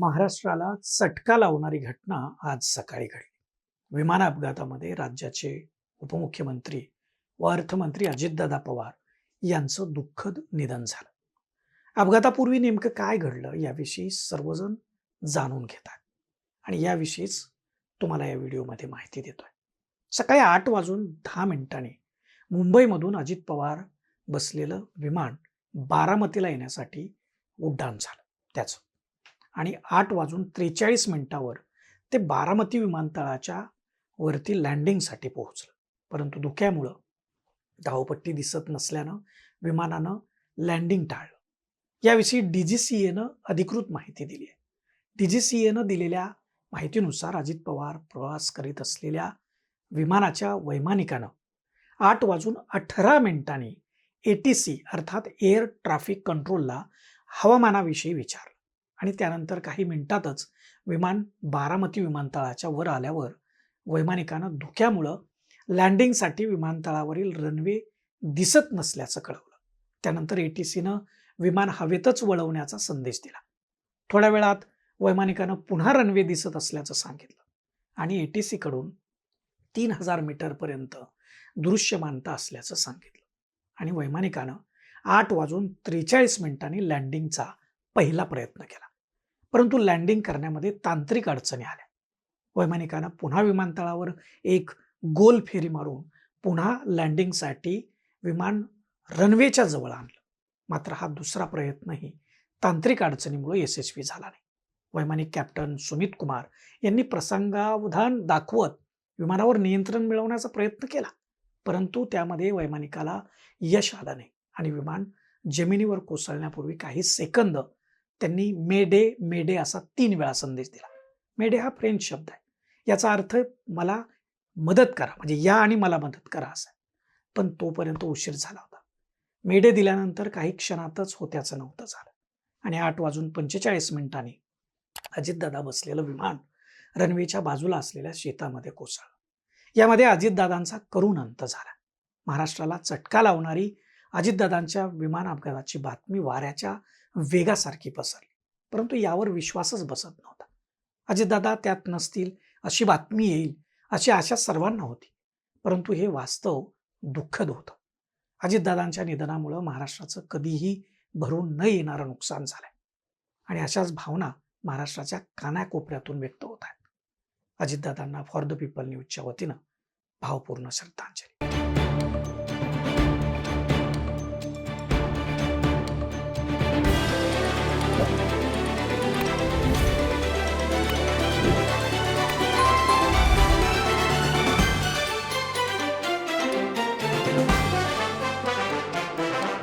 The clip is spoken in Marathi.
महाराष्ट्राला चटका लावणारी घटना आज सकाळी घडली. विमान अपघातामध्ये राज्याचे उपमुख्यमंत्री व अर्थमंत्री अजितदादा पवार यांचं दुःखद निधन झालं. अपघातापूर्वी नेमकं काय घडलं याविषयी सर्वजण जाणून घेतात आणि याविषयीच तुम्हाला या व्हिडिओमध्ये माहिती देतोय. सकाळी 8:10 मुंबईमधून अजित पवार बसलेलं विमान बारामतीला येण्यासाठी उड्डाण झालं त्याचं आणि 8:43 ते बारामती विमानतळाच्या वरती लँडिंगसाठी पोहोचलं. परंतु धुक्यामुळं धावपट्टी दिसत नसल्यानं विमानानं लँडिंग टाळलं. याविषयी DGCAनं अधिकृत माहिती दिली आहे. DGCAनं दिलेल्या माहितीनुसार अजित पवार प्रवास करीत असलेल्या विमानाच्या वैमानिकानं 8:18 ATC अर्थात एअर ट्रॅफिक कंट्रोलला हवामानाविषयी विचारलं आणि त्यानंतर काही मिनिटातच विमान बारामती विमानतळाच्या वर आल्यावर वैमानिकानं धुक्यामुळं लँडिंगसाठी विमानतळावरील रनवे दिसत नसल्याचं कळवलं. त्यानंतर ATCनं विमान हवेतच वळवण्याचा संदेश दिला. थोड्या वेळात वैमानिकानं पुन्हा रनवे दिसत असल्याचं सांगितलं आणि ATC कडून 3000 मीटरपर्यंत दृश्यमानता असल्याचं सांगितलं आणि वैमानिकानं 8:43 लँडिंगचा पहिला प्रयत्न केला. परंतु लँडिंग करण्यामध्ये तांत्रिक अडचणी आल्या. वैमानिकानं पुन्हा विमानतळावर एक गोल फेरी मारून पुन्हा लँडिंगसाठी विमान रनवेच्या जवळ आणलं. मात्र हा दुसरा प्रयत्नही तांत्रिक अडचणीमुळे यशस्वी झाला नाही. वैमानिक कॅप्टन सुमित कुमार यांनी प्रसंगावधान दाखवत विमानावर नियंत्रण मिळवण्याचा प्रयत्न केला, परंतु त्यामध्ये वैमानिकाला यश आलं नाही आणि विमान जमिनीवर कोसळण्यापूर्वी काही सेकंद त्यांनी मेडे मेडे असा 3 वेळा संदेश दिला. मेडे हा फ्रेंच शब्द आहे. याचा अर्थ मला मदत करा, म्हणजे या आणि मला मदत करा असा. पण तोपर्यंत उशीर झाला होता. मेडे दिल्यानंतर काही क्षणातच होत्याचं नव्हतं झालं आणि 8:45 अजितदादा बसलेलं विमान रनवेच्या बाजूला असलेल्या शेतामध्ये कोसळलं. यामध्ये अजितदादांचा करुण अंत झाला. महाराष्ट्राला चटका लावणारी अजितदादांच्या विमान अपघाताची बातमी वाऱ्याच्या वेगासारखी पसरली, परंतु यावर विश्वासच बसत नव्हता. अजितदादा त्यात नसतील अशी बातमी येईल अशी आशा सर्वांना होती, परंतु हे वास्तव दुःखद होतं. अजितदादांच्या निधनामुळं महाराष्ट्राचं कधीही भरून न येणारं नुकसान झालंय आणि अशाच भावना महाराष्ट्राच्या कानाकोपऱ्यातून व्यक्त होत आहेत. अजितदादांना फॉर द पीपल न्यूजच्या वतीनं भावपूर्ण श्रद्धांजली.